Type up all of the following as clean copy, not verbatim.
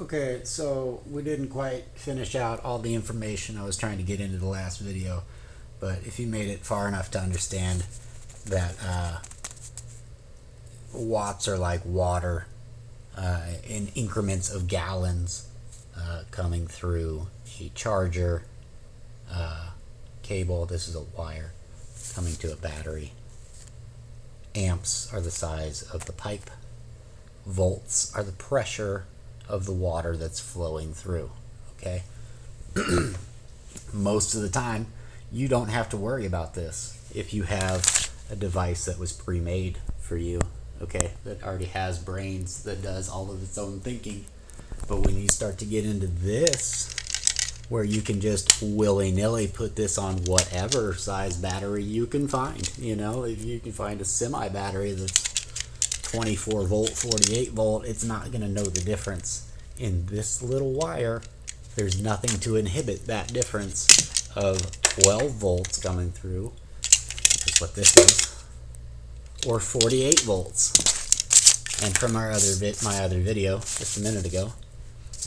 Okay, so we didn't quite finish out all the information I was trying to get into the last video, but if you made it far enough to understand that watts are like water in increments of gallons coming through a charger cable, this is a wire coming to a battery. Amps are the size of the pipe. Volts are the pressure of the water that's flowing through. Okay. Most of the time you don't have to worry about this if you have a device that was pre-made for you, okay, that already has brains, that does all of its own thinking. But when you start to get into this, where you can just willy-nilly put this on whatever size battery you can find, you know, if you can find a semi battery that's 24 volt, 48 volt, it's not going to know the difference. In this little wire, there's nothing to inhibit that difference of 12 volts coming through, which is what this is, or 48 volts. And from my other video just a minute ago,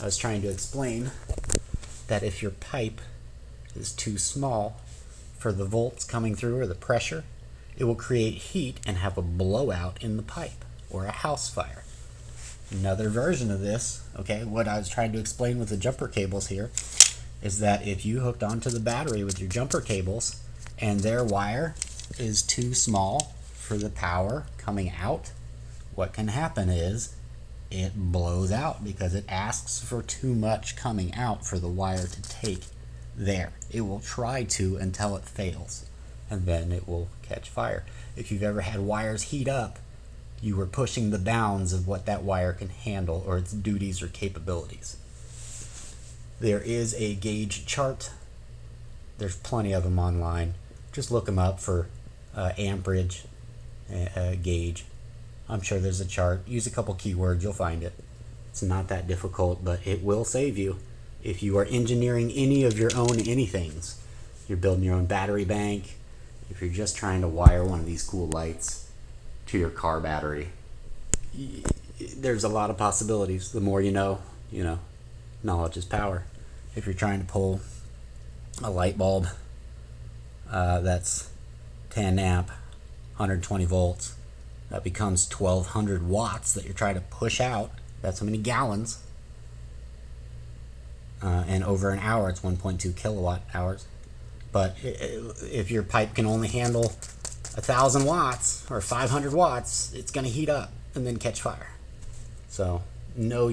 I was trying to explain that if your pipe is too small for the volts coming through or the pressure, it will create heat and have a blowout in the pipe, or a house fire. Another version of this, okay, what I was trying to explain with the jumper cables here, is that if you hooked onto the battery with your jumper cables and their wire is too small for the power coming out, what can happen is it blows out because it asks for too much coming out for the wire to take there. It will try to until it fails, and then it will catch fire. If you've ever had wires heat up, you were pushing the bounds of what that wire can handle, or its duties or capabilities. There is a gauge chart. There's plenty of them online. Just look them up for amperage, gauge. I'm sure there's a chart. Use a couple keywords, you'll find it. It's not that difficult, but it will save you if you are engineering any of your own anythings. You're building your own battery bank, if you're just trying to wire one of these cool lights to your car battery. There's a lot of possibilities. The more you know, knowledge is power. If you're trying to pull a light bulb that's 10 amp, 120 volts, that becomes 1200 watts that you're trying to push out. That's how many gallons. And over an hour, it's 1.2 kilowatt hours. But if your pipe can only handle 1,000 watts or 500 watts, it's going to heat up and then catch fire. So know